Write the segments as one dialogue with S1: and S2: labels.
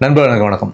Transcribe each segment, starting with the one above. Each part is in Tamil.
S1: நண்பர்களுக்கு வணக்கம்.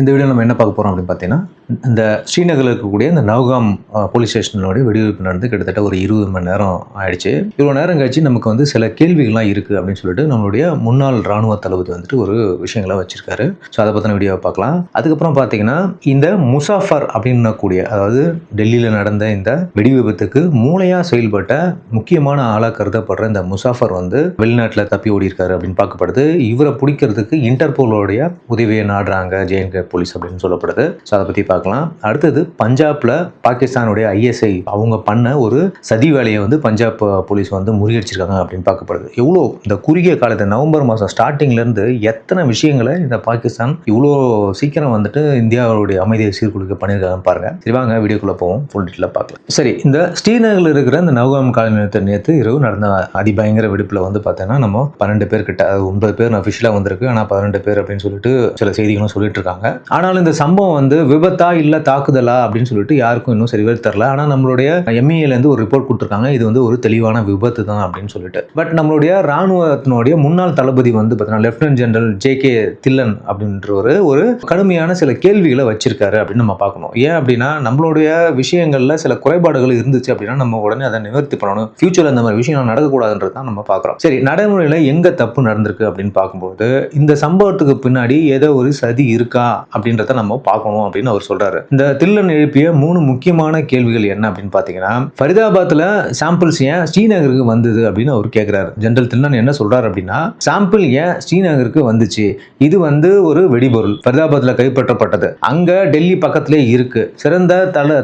S1: இந்த வீடியோ நம்ம என்ன பார்க்க போகிறோம் அப்படின்னு பார்த்தீங்கன்னா, இந்த ஸ்ரீநகரில் இருக்கக்கூடிய இந்த நவ்காம் போலீஸ் ஸ்டேஷனுடைய வெடிவெடிப்பு நடந்து கிட்டத்தட்ட ஒரு 20 மணி நேரம் ஆயிடுச்சு. இவ்வளோ நேரம் கழிச்சு நமக்கு வந்து சில கேள்விகள்லாம் இருக்குது அப்படின்னு சொல்லிட்டு நம்மளுடைய முன்னாள் ராணுவ தளபதி வந்துட்டு ஒரு விஷயங்களை வச்சிருக்காரு. ஸோ அதை பற்றின வீடியோவை பார்க்கலாம். அதுக்கப்புறம் பார்த்தீங்கன்னா, இந்த முசாஃபர் அப்படின்னக்கூடிய, அதாவது டெல்லியில் நடந்த இந்த வெடி விபத்துக்கு மூளையாக செயல்பட்ட முக்கியமான ஆளாக கருதப்படுற இந்த முசாஃபர் வந்து வெளிநாட்டில் தப்பி ஓடி இருக்காரு அப்படின்னு பார்க்கப்படுது. இவரை பிடிக்கிறதுக்கு இன்டர்போலோடைய உதவியை நாடுறாங்க ஜேஎன்கே போலீஸ் அப்படின்னு சொல்லப்படுது. ஸோ அதை பற்றி பார்க்கலாம். அடுத்தது பஞ்சாப்ல பாகிஸ்தானுடைய ஐஎஸ்ஐ அவங்க பண்ண ஒரு சதி வேலையை வந்து பஞ்சாப் போலீஸ் வந்து முறியடிச்சிருக்காங்க அப்படின்னு பார்க்கப்படுது. எவ்வளோ இந்த குறுகிய காலத்தை நவம்பர் மாதம் ஸ்டார்டிங்ல இருந்து எத்தனை விஷயங்களை இந்த பாகிஸ்தான் இவ்வளோ சீக்கிரம் வந்துட்டு இந்தியாவுடைய அமைதியை சீர்குலைக்க பண்ணியிருக்காங்கன்னு பாருங்க. சரி, வாங்க வீடியோக்குள்ள போவோம், ஃபுல் டீட்டெயிலாக பார்க்கலாம். சரி, இந்த ஸ்ரீநகரில் இருக்கிற இந்த நவ்காம் காலனி நிலையத்தை நேற்று இரவு நடந்த அதிபயங்கர வெடிப்பில் வந்து பார்த்தீங்கன்னா நம்ம 12 பேர் கிட்ட, 9 பேர் அஃபிஷியலாக வந்திருக்கு, ஆனால் 12 பேர் அப்படின்னு சொல்லிட்டு சில செய்திகளும் சொல்லிட்டு இருக்காங்க. ஆனாலும் இந்த சம்பவம் வந்து விபத்தா இல்ல தாக்குதலா அப்படின்னு சொல்லிட்டு யாருக்கும் இன்னும் சரிவே தெரியல. ஆனா நம்மளுடைய எம்இஏல இருந்து ஒரு ரிப்போர்ட் கொடுத்திருக்காங்க, இது வந்து ஒரு தெளிவான விபத்து தான் அப்படின்னு சொல்லிட்டு. பட் நம்மளுடைய ராணுவத்தினுடைய முன்னாள் தளபதி வந்து பார்த்தீங்கன்னா லெப்டினன்ட் ஜெனரல் ஜே.கே. தில்லன் அப்படின்ற ஒரு கடுமையான சில கேள்விகளை வச்சிருக்காரு அப்படின்னு நம்ம பார்க்கணும். ஏன் அப்படின்னா, நம்மளுடைய விஷயங்கள்ல சில குறைபாடுகள் இருந்துச்சு அப்படின்னா நம்ம உடனே அதை நிவர்த்தி பண்ணணும். ஃபியூச்சர்ல இந்த மாதிரி விஷயம் நடக்கக்கூடாதுன்றது தான் நம்ம பார்க்குறோம். சரி, நடைமுறையில் எங்க தப்பு நடந்திருக்கு அப்படின்னு பார்க்கும்போது இந்த சம்பவத்துக்கு பின்னாடி ஏதோ ஒரு சதி இருக்கா அப்படின்றத நம்ம பார்க்கணும் அப்படின்னு அவர் சொல்றாரு. இந்த தில்லன் எழுப்பிய 3 முக்கியமான கேள்விகள் என்ன அப்படின்னு பாத்தீங்கன்னா, ஃபரிதாபாத்ல சாம்பிள்ஸ் ஏன் ஸ்ரீநகருக்கு வந்தது அப்படின்னு அவர் கேட்கிறாரு. ஜெனரல் தில்லன் என்ன சொல்றாரு அப்படின்னா, சாம்பிள் ஏன் ஸ்ரீநகருக்கு வந்துச்சு, இது வந்து ஒரு வெடிபொருள் ஃபரிதாபாத்ல கைப்பற்றப்பட்டது, அங்க டெல்லி பக்கத்திலே இருக்கு, சிறந்த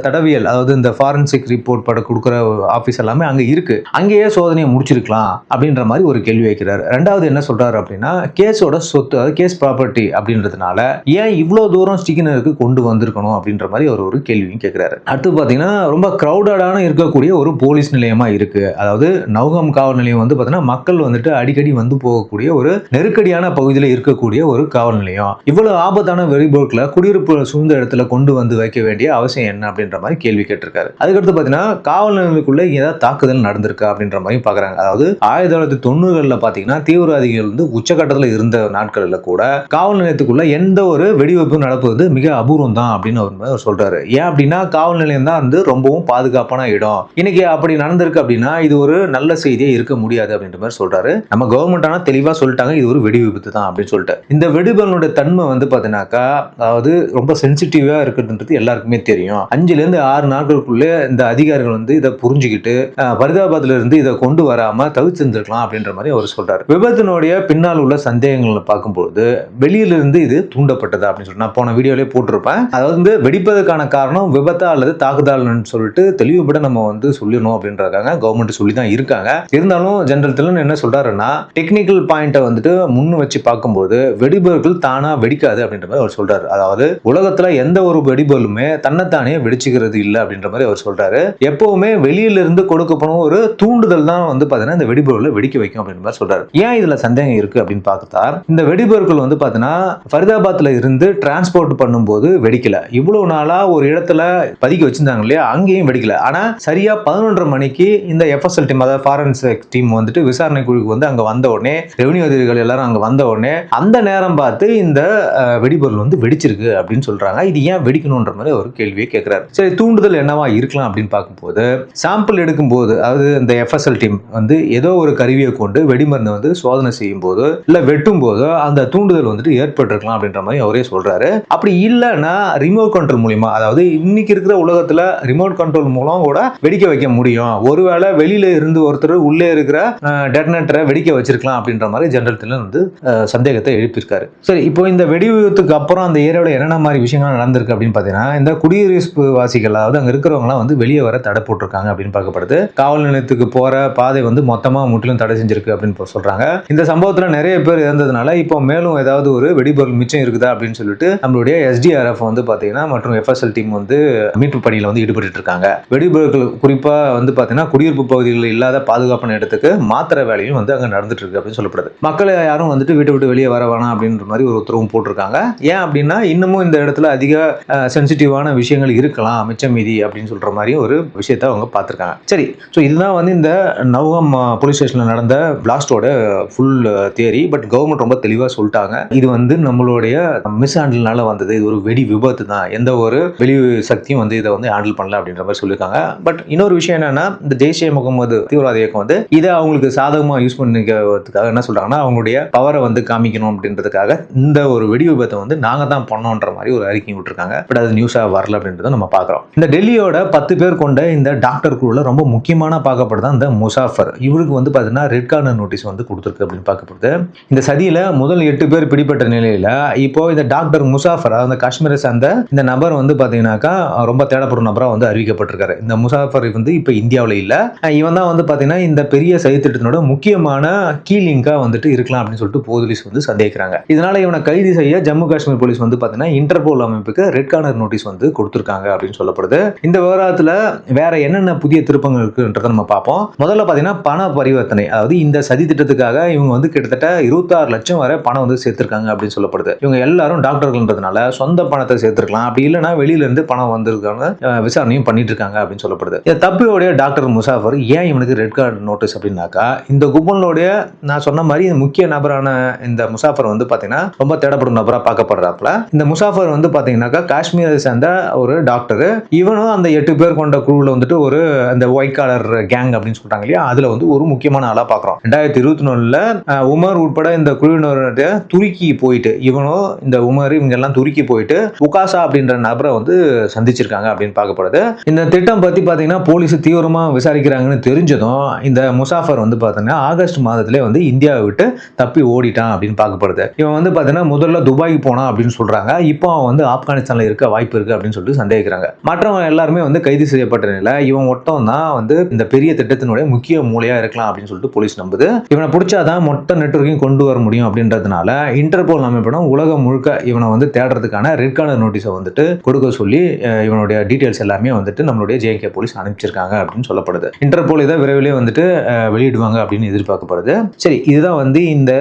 S1: தடவியல் அதாவது இந்த ஃபாரன்சிக் ரிப்போர்ட் பட கொடுக்குற ஆபீஸ் எல்லாமே அங்க இருக்கு, அங்கேயே சோதனையை முடிச்சிருக்கலாம் அப்படின்ற மாதிரி ஒரு கேள்வி வைக்கிறார். ரெண்டாவது என்ன சொல்றாரு அப்படின்னா, கேஸோட சொத்து, அதாவது கேஸ் ப்ராப்பர்ட்டி அப்படின்றதுனால ஏன் இவ்வளவு தூரம் ஸ்ரீநகருக்கு கொண்டு வந்திருக்கணும் அப்படின்ற மாதிரி அவர் ஒரு கேள்வியும் கேட்கிறாரு. அடுத்து பாத்தீங்கன்னா, ரொம்ப கிரௌடடான இருக்கக்கூடிய ஒரு போலீஸ் நிலையமா இருக்கு, அதாவது நவ்காம் காவல் நிலையம் வந்து பாத்தீங்கன்னா மக்கள் வந்துட்டு அடிக்கடி வந்து போகக்கூடிய ஒரு நெருக்கடியான பகுதியில் இருக்கக்கூடிய ஒரு காவல் நிலையம், இவ்வளவு ஆபத்தான வெடிபொருட்களை குடியிருப்பு சூழ்ந்த இடத்துல கொண்டு வந்து வைக்க வேண்டிய அவசியம் என்ன அப்படின்ற மாதிரி கேள்வி கேட்டிருக்காரு. அதுக்கடுத்து பாத்தீங்கன்னா, காவல் நிலையங்களுக்குள்ள ஏதாவது தாக்குதல் நடந்திருக்கா அப்படின்ற மாதிரி பாக்குறாங்க. அதாவது 1990களில் பாத்தீங்கன்னா தீவிரவாதிகள் வந்து உச்சகட்டத்தில் இருந்த நாட்களில் கூட காவல் நிலையத்துக்குள்ள எந்த ஒரு வெடிவெப்பு நடப்பது மிக அபூர்வம் தான் அப்படின்னு அவர் சொல்றாரு. ஏன் அப்படின்னா, காவல் நிலையம் தான் வந்து ரொம்பவும் பாதுகாப்பான இடம், இன்னைக்கு அப்படி நடந்திருக்கு அப்படின்னா இது ஒரு நல்ல செய்தியே இருக்க முடியாது அப்படின்ற மாதிரி சொல்றாரு. நம்ம கவர்மெண்ட் ஆனா தெளிவா சொல்லிட்டாங்க, இது ஒரு வெடி விபத்து தான் அப்படின்னு சொல்லிட்டு. இந்த வெடிபொருளுடைய தன்மை வந்து பாத்தீங்கன்னாக்கா, அதாவது ரொம்ப சென்சிட்டிவா இருக்குன்றது எல்லாருக்குமே தெரியும். 5ல இருந்து 6 நாட்களுக்குள்ளே இந்த அதிகாரிகள் வந்து இதை புரிஞ்சுக்கிட்டு ஃபரிதாபாத்ல இருந்து இதை கொண்டு வராம தவிர்த்திருந்திருக்கலாம் அப்படின்ற மாதிரி அவர் சொல்றாரு. விபத்தினுடைய பின்னால் உள்ள சந்தேகங்களை பார்க்கும்போது வெளியிலிருந்து இது தூண்டப்பட்டதா அப்படின்னு சொல்லி நான் போன வீடியோலயே போட்டிருப்பேன். அதாவது வந்து வெடிப்பதற்கான காரணம் விபத்தா அல்லது தாக்குதல்னு சொல்லிட்டு தெளிவுபட நம்ம வந்து சொல்லணும் அப்படின்றாங்க. கவர்மெண்ட் சொல்லி தான் இருக்காங்க. இருந்தாலும் ஜெனரல் தில்லன் என்ன சொல்றாருன்னா, டெக்னிக்கல் பாயிண்ட்டை வந்துட்டு முன்னு வச்சு பார்க்கும்போது வெடிபொருட்கள் தானா வெடிக்காது அப்படின்ற மாதிரி அவர் சொல்றாரு. அதாவது உலகத்துல எந்த ஒரு வெடிபொருளுமே தன்னைத்தானே வெடிச்சுக்கிறது இல்லை அப்படின்ற மாதிரி அவர் சொல்றாரு. எப்பவுமே வெளியில இருந்து கொடுக்கப்படும் ஒரு தூண்டுதல் தான் வந்து பாத்தீங்கன்னா இந்த வெடிபொருளை வெடிக்க வைக்கும் அப்படின்ற மாதிரி சொல்றாரு. ஏன் இதுல சந்தேகம் இருக்கு அப்படின்னு பார்த்தா, இந்த வெடிபொருட்கள் வந்து பாத்தீங்கன்னா ஃபரிதாபாத்ல இருந்து டிரான்ஸ்போர்ட் பண்ணும்போது வெடிக்கல, இவ்வளவு நாளா ஒரு இடத்துல பதுக்கி வச்சிருந்தாங்க இல்லையா, அங்கேயும் வெடிக்கல. ஆனா சரியா 11:30 மணிக்கு இந்த எஃப்எஸ்எல் டீம், அதாவது ஃபாரன்சிக் டீம் வந்துட்டு விசாரணை குழுக்கு வந்து அங்க வந்த உடனே, ரெவென்யூ அதிகாரிகள் எல்லாரும் அங்க வந்த உடனே அந்த நேரம் பார்த்து இந்த வெடிபொருள் வந்து வெடிச்சிருக்கு அப்படின்னு சொல்றாங்க. இது ஏன் வெடிக்கணும்ன்ற மாதிரி ஒரு கேள்வியை கேட்கிறாரு. சரி, தூண்டுதல் என்னவா இருக்கலாம் அப்படின்னு பார்க்கும்போது, சாம்பிள் எடுக்கும்போது, அதாவது இந்த எஃப்எஸ்எல் டீம் வந்து ஏதோ ஒரு கருவியை கொண்டு வெடிமருந்தை வந்து சோதனை செய்யும் போது இல்ல வெட்டும் போது அந்த தூண்டுதல் வந்துட்டு ஏற்பட்டிருக்கலாம் அப்படின்ற மாதிரி அவரே சொல்றாரு. அப்படி இல்லைன்னா ரிமோட் கண்ட்ரோல் மூலமா, அதாவது இன்னைக்கு இருக்கிற உலகத்துல ரிமோட் கண்ட்ரோல் மூலம் கூட வெடிக்க வைக்க முடியும், ஒருவேளை வெளியில இருந்து ஒருத்தர் உள்ளே இருக்கிற டெட்டனேட்டரை வெடிக்க வச்சிருக்கலாம் அப்படின்ற மாதிரி ஜெனரல் தில்லன் வந்து சந்தேகத்தை எழுப்பியிருக்காரு. சரி, இப்போ இந்த வெடி விபத்துக்கு அப்புறம் அந்த ஏரியாவில் என்னென்ன மாதிரி விஷயங்கள் நடந்திருக்கு அப்படின்னு பார்த்தீங்கன்னா, இந்த குடியிருப்பு வாசிகள், அதாவது அங்கே இருக்கிறவங்களாம் வந்து வெளியே வர தடை போட்டிருக்காங்க அப்படின்னு பார்க்கப்படுது. காவல் நிலையத்துக்கு போற பாதை வந்து மொத்தமா முற்றிலும் தடை செஞ்சிருக்கு அப்படின்னு சொல்றாங்க. இந்த சம்பவத்தில் நிறைய பேர் இறந்ததுனால இப்போ மேலும் ஏதாவது ஒரு வெடிபொருள் மிச்சம் இருக்குதா அப்படின்னு சொல்லிட்டு நம்மளுடைய SDRF வந்து பார்த்தீங்கன்னா பார்த்தீங்கன்னா மற்றும் FSL டீம் வந்து மீட்பு பணியில் வந்து ஈடுபட்டு இருக்காங்க. வெடிபொருட்கள் குறிப்பாக வந்து பார்த்தீங்கன்னா குடியிருப்பு பகுதிகளில் இல்லாத பாதுகாப்பான இடத்துக்கு மாத்திர வேலையும் வந்து அங்கே நடந்துட்டு இருக்கு அப்படின்னு சொல்லப்படுது. மக்கள் யாரும் வந்துட்டு வீட்டை விட்டு வெளியே வர வேணாம் அப்படின்ற மாதிரி ஒரு உத்தரவும் போட்டிருக்காங்க. ஏன் அப்படின்னா இன்னமும் இந்த இடத்துல அதிக சென்சிட்டிவான விஷயங்கள் இருக்கலாம் மிச்சம் மீதி அப்படின்னு சொல்ற மாதிரி ஒரு விஷயத்த அவங்க பார்த்துருக்காங்க. சரி, ஸோ இதுதான் வந்து இந்த நவ்காம் போலீஸ் ஸ்டேஷனில் நடந்த பிளாஸ்டோட ஃபுல் தியரி. பட் கவர்மெண்ட் ரொம்ப தெளிவாக சொல்லிட்டாங்க, இது வந்து நம்மளுடைய மிஸ் ஹேண்டில்னால வந்தது, இது ஒரு வெடி விபத்து தான், எந்த ஒரு வெளி சக்தியும் வந்து இதை வந்து ஹேண்டில் பண்ணல அப்படின்ற மாதிரி சொல்லியிருக்காங்க. பட் இன்னொரு விஷயம் என்னன்னா, இந்த ஜெய்ஷே முகமது தீவிரவாத இயக்கம் வந்து இதை அவங்களுக்கு சாதகமாக யூஸ் பண்ணிக்கிறதுக்காக என்ன சொல்றாங்கன்னா, அவங்களுடைய பவரை வந்து காமிக்கணும் அப்படின்றதுக்காக இந்த ஒரு வெடி விபத்தை வந்து நாங்கள் தான் பண்ணோன்ற மாதிரி ஒரு அறிக்கை விட்டுருக்காங்க. பட் அது நியூஸாக வரல அப்படின்றத நம்ம பார்க்குறோம். இந்த டெல்லியோட 10 பேர் கொண்ட இந்த டாக்டர் குழுவில் ரொம்ப முக்கியமான பார்க்கப்படுது இந்த முசாஃபர். இவருக்கு வந்து பார்த்தீங்கன்னா ரெட் கார்னர் நோட்டீஸ் வந்து கொடுத்துருக்கு அப்படின்னு பார்க்கப்படுது. இந்த சதியில் முதல் 8 பேர் பிடிப்பட்ட நிலையில் இப்போ இந்த டாக்டர் முசாஃபர், அதாவது காஷ்மீரை சார்ந்த இந்த நபர் வந்து பார்த்தீங்கன்னாக்கா ரொம்ப தேடப்படும் நபராக வந்து அறிவிக்கப்பட்டிருக்காரு. இந்த முசாஃபர் வந்து இப்போ இந்தியாவில் இல்லை. இவன் தான் வந்து பார்த்தீங்கன்னா இந்த பெரிய சதி திட்டத்தினோட முக்கியமான கீ லிங்காக வந்துட்டு இருக்கலாம் அப்படின்னு சொல்லிட்டு போலீஸ் வந்து சந்தேகிக்கிறாங்க. இதனால இவனை கைது செய்ய ஜம்மு காஷ்மீர் போலீஸ் வந்து பார்த்தீங்கன்னா இன்டர்போல் அமைப்புக்கு ரெட் கார்னர் நோட்டீஸ் வந்து கொடுத்துருக்காங்க அப்படின்னு சொல்லப்படுது. இந்த விவகாரத்தில் வேற என்னென்ன புதிய திருப்பங்கள் இருக்குன்றதை நம்ம பார்ப்போம். முதல்ல பார்த்தீங்கன்னா பண பரிவர்த்தனை, அதாவது இந்த சதி திட்டத்துக்காக இவங்க வந்து கிட்டத்தட்ட 26 லட்சம் வரை பணம் வந்து சேர்த்திருக்காங்க அப்படின்னு சொல்லப்படுது. இவங்க எல்லாரும் டாக்டர்கள்ன்றதுனால சொந்த பணத்தை சேர்த்திருக்கலாம், அப்படி இல்லைன்னா வெளியில இருந்து பணம் வந்திருக்காங்க, விசாரணையும் பண்ணிட்டு இருக்காங்க அப்படின்னு சொல்லப்படுது. இந்த தப்பியோடைய டாக்டர் முசாஃபர் ஏன் இவனுக்கு ரெட் கார்டு நோட்டீஸ் அப்படின்னாக்கா, இந்த கும்பலோடைய நான் சொன்ன மாதிரி முக்கிய நபரான இந்த முசாஃபர் வந்து பாத்தீங்கன்னா ரொம்ப தேடப்படும் நபரா பார்க்கப்படுறாப்புல. இந்த முசாஃபர் வந்து பாத்தீங்கன்னாக்கா காஷ்மீரை சேர்ந்த ஒரு டாக்டர். இவனும் அந்த 8 பேர் கொண்ட குழுவில் வந்துட்டு ஒரு அந்த ஒயிட் காலர் கேங் அப்படின்னு சொல்றாங்க இல்லையா, அதுல வந்து ஒரு முக்கியமான ஆளா பாக்குறோம். 2024 உமர் உட்பட இந்த குழுவினருடைய துருக்கி போயிட்டு, இவனும் இந்த உமர் இவங்க எல்லாம் துருக்கி போயிட்டு உகாசா அப்படின்ற நபரை வந்து சந்திச்சிருக்காங்க அப்படின்னு பார்க்கப்படுது. இந்த திட்டம் பத்தி பாத்தீங்கன்னா போலீஸ் தீவிரமா விசாரிக்கிறாங்கன்னு தெரிஞ்சதும் இந்த முசாஃபர் வந்து பாத்தீங்கன்னா ஆகஸ்ட் மாதத்திலே வந்து இந்தியாவை விட்டு தப்பி ஓடிட்டான் அப்படின்னு பார்க்கப்படுது. இவன் வந்து பாத்தீங்கன்னா முதல்ல துபாய்க்கு போனான் அப்படின்னு சொல்றாங்க. இப்போ அவன் வந்து ஆப்கானிஸ்தான்ல இருக்க வாய்ப்பு இருக்கு அப்படின்னு சொல்லிட்டு சந்தேகிக்கிறாங்க. மற்றவங்க எல்லாருமே வந்து கைது செய்யப்பட்ட நிலையில இவன் ஒட்டம் தான் வந்து இந்த பெரிய திட்டத்தினுடைய முக்கிய மூலையா இருக்கலாம் அப்படின்னு சொல்லிட்டு போலீஸ் நம்புது. இவனை பிடிச்சாதான் மொத்த நெட்வொர்க்கையும் கொண்டு வர முடியும் அப்படின்றதுனால இன்டர்போல் அமைப்பிடம் உலகம் முழுக்க இவனை வந்து தேடுறதுக்கான ரெட் கார்னர் நோட்டீஸை வந்துட்டு கொடுக்க சொல்லி இவனுடைய டீடைல்ஸ் எல்லாமே வந்துட்டு நம்மளுடைய ஜேகே போலீஸ் அனுப்பிச்சிருக்காங்க அப்படின்னு சொல்லப்படுது. இன்டர்போல் இதை விரைவிலே வந்துட்டு வெளியிடுவாங்க அப்படின்னு எதிர்பார்க்கப்படுது. சரி, இதுதான் வந்து இந்த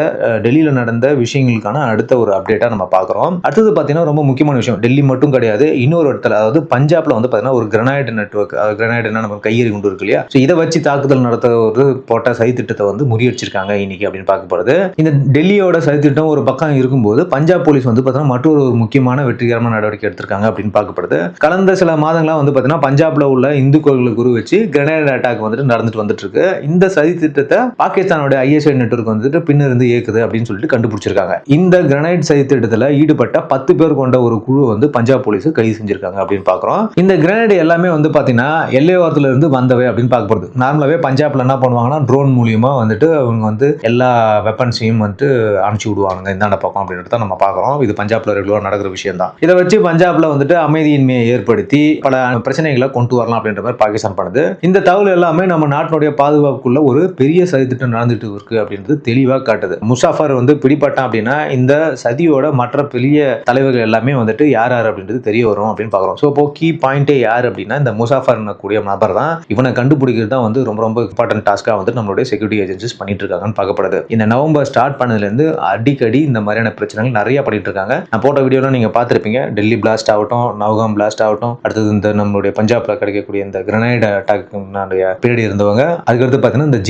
S1: டெல்லியில நடந்த விஷயங்களுக்கான அடுத்த ஒரு அப்டேட்டா நம்ம பார்க்குறோம். அடுத்தது பார்த்தீங்கன்னா ரொம்ப முக்கியமான விஷயம், டெல்லி மட்டும் கிடையாது, இன்னொரு இடத்துல அதாவது பஞ்சாப்ல வந்து பார்த்தீங்கன்னா ஒரு கிரனைட் நெட்வொர்க், கிரனைட்னா நம்ம கையெறி குண்டு இருக்கு இல்லையா, ஸோ இதை வச்சு தாக்குதல் நடத்த ஒரு போட்ட சதி திட்டத்தை வந்து முறியடிச்சிருக்காங்க இன்னைக்கு அப்படின்னு பார்க்கப்படுது. இந்த டெல்லியோட சதி திட்டம் ஒரு பக்கம் இருக்கும்போது பஞ்சாப் போலீஸ் வந்து பார்த்தீங்கன்னா மற்றொரு முக்கியமான வெற்றிகரமான நடவடிக்கை எடுத்திருக்காங்க அப்படின்னு பார்க்கப்படுது. கடந்த சில மாதங்களா வந்து பார்த்தீங்கன்னா பஞ்சாப்ல உள்ள இந்து கோயில்களுக்கு குரு வச்சு கிரனைட் அட்டாக் வந்துட்டு நடந்துட்டு இருக்கு. இந்த சதி திட்டத்தை பாகிஸ்தானோட ISI நெட்வொர்க் வந்துட்டு பின்னிருந்து இயக்குது அப்படின்னு சொல்லிட்டு கண்டுபிடிச்சிருக்காங்க. இந்த கிரனைட் சதி திட்டத்தில் ஈடுபட்ட 10 பேர் கொண்ட ஒரு குழு வந்து பஞ்சாப் போலீஸ் கைது செஞ்சிருக்காங்க அப்படின்னு பார்க்குறோம். இந்த கிரனைட் எல்லாமே வந்து பார்த்தீங்கன்னா எல்லையோரத்துல இருந்து வந்தவை அப்படின்னு பார்க்கப்படுது. நார்மலாவே பஞ்சாப்ல என்ன பண்ணுவாங்கன்னா ட்ரோன் மூலியமா வந்துட்டு அவங்க வந்து எல்லா வெப்பன்ஸையும் வந்துட்டு அனுப்பிச்சு விடுவாங்க இந்தாண்ட பக்கம் அப்படின்றத நம்ம பார்க்குறோம். இது பஞ்சாப்ல ரெகுலராக நடக்கிற விஷயம் தான். இதை வச்சு பஞ்சாப்ல வந்துட்டு அமைதியின்மையை ஏற்படுத்தி பல பிரச்சனைகளை கொண்டு வரலாம் அப்படின்ற மாதிரி பாகிஸ்தான் பண்ணுது. இந்த தகவல் எல்லாமே நம்ம நாட்டினுடைய பாதுகாப்புக்குள்ள ஒரு பெரிய சதி திட்டம் நடந்துட்டு இருக்கு அப்படின்றது தெளிவாக காட்டுது. முசாஃபர் வந்து பிடிபட்டான் அப்படின்னா இந்த சதியோட மற்ற பெரிய தலைவர்கள் எல்லாமே வந்துட்டு யார் யார் அப்படின்றது தெரிய வரும் அப்படின்னு பார்க்குறோம். ஸோ இப்போ கீ பாயிண்டே யார் அப்படின்னா இந்த முசாஃபர் கூடிய நபர் தான். இவனை கண்டுபிடிக்கிறது தான் வந்து ரொம்ப ரொம்ப இம்பார்ட்டன்ட் டாஸ்க்காக வந்து நம்மளுடைய செக்யூரிட்டி ஏஜென்சிஸ் பண்ணிட்டு இருக்காங்கன்னு பார்க்கப்படுது. இந்த நவம்பர் ஸ்டார்ட் பண்ணதுலேருந்து அடிக்கடி இந்த மாதிரியான பிரச்சனைகள் நிறைய பண்ணிட்டு இருக்காங்க. நான் போட்ட வீடியோலாம் நீங்க பார்த்துருப்பீங்க. டெல்லி பிளாஸ்ட் ஆகட்டும், நவ்காம் பிளாஸ்ட் ஆகட்டும், அடுத்தது இந்த நம்மளுடைய பஞ்சாப்ல கிடைக்கக்கூடிய இந்த கிரனைட் அட்டாக் பீரியட் இருந்தவங்க, அதுக்கடுத்து பார்த்தீங்கன்னா இந்த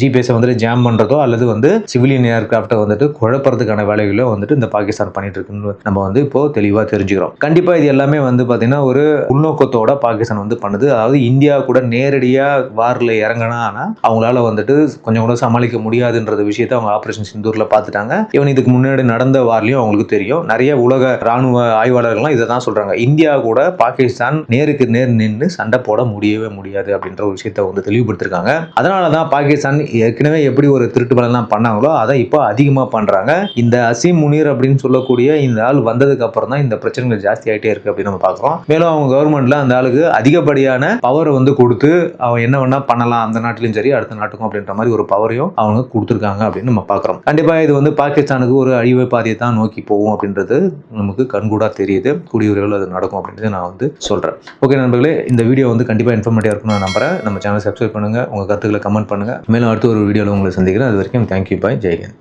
S1: ஜிபிஎஸ் வந்துட்டு ஜாம் பண்றதோ அல்லது வந்து சிவிலியன் ஏர்கிராஃப்டை வந்துட்டு குழப்பறதுக்கான வேலைகளோ வந்துட்டு இந்த பாகிஸ்தான் பண்ணிட்டு இருக்குன்னு நம்ம வந்து இப்போ தெளிவாக தெரிஞ்சுக்கிறோம். கண்டிப்பா இது எல்லாமே வந்து பார்த்தீங்கன்னா ஒரு உள்நோக்கத்தோட பாகிஸ்தான் வந்து பண்ணுது. அதாவது இந்தியா கூட நேரடியா வார்ல இறங்கினா அவங்களால வந்துட்டு கொஞ்சம் கூட சமாளிக்க முடியாதுன்ற விஷயத்தை அவங்க ஆபரேஷன் சிந்தூர்ல பார்த்துட்டாங்க. இவன் இதுக்கு முன்னாடி நடந்த வார்லையும் அவங்களுக்கு தெரியும். நிறைய உலக ராணுவ ஆய்வாளர்கள்லாம் இதை தான் சொல்றாங்க. இந்தியா கூட பாகிஸ்தான் நேருக்கு நேர் நின்று சண்டை போட முடியவே முடியாது அப்படின்ற ஒரு விஷயத்தை வந்து தெளிவுபடுத்திருக்காங்க. அதனாலதான் பாகிஸ்தான் ஏற்கனவே எப்படி ஒரு திருட்டு வேலைலாம் பண்ணாங்களோ அதை இப்போ அதிகமா பண்றாங்க. இந்த அசீம் முனீர் அப்படின்னு சொல்லக்கூடிய இந்த ஆள் வந்ததுக்கு அப்புறம் தான் இந்த பிரச்சனைகள் ஜாஸ்தி ஆகிட்டே இருக்கு அப்படின்னு நம்ம பார்க்குறோம். மேலும் அவங்க கவர்மெண்ட்ல அந்த ஆளுக்கு அதிகப்படியான பவர் வந்து கொடுத்து அவன் என்ன வேணா பண்ணலாம் அந்த நாட்டிலும் சரி அடுத்த நாட்டுக்கும் அப்படின்ற மாதிரி ஒரு பவரையும் அவங்க கொடுத்துருக்காங்க அப்படின்னு நம்ம பார்க்குறோம். கண்டிப்பா இது வந்து பாகிஸ்தானுக்கு ஒரு அழிவு பாதையை தான் நோக்கி போகும் அப்படின்றது நமக்கு கண்கூடா தெரியுது. கூடிய விரைவில் அது நடக்கும் அப்படின்றது நான் வந்து சொல்கிறேன். ஓகே நண்பர்களே, இந்த வீடியோ வந்து கண்டிப்பாக இன்ஃபர்மேட்டிவாக இருக்கும்னு நான் நம்புறேன். நம்ம சேனல் சப்ஸ்கிரைப் பண்ணுங்கள், உங்கள் கருத்துக்களை கமெண்ட் பண்ணுங்கள். மேலும் அடுத்த ஒரு வீடியோவில் உங்களை சந்திக்கிறேன். அது வரைக்கும் தேங்க்யூ, பாய், ஜெய்ஹிந்த்.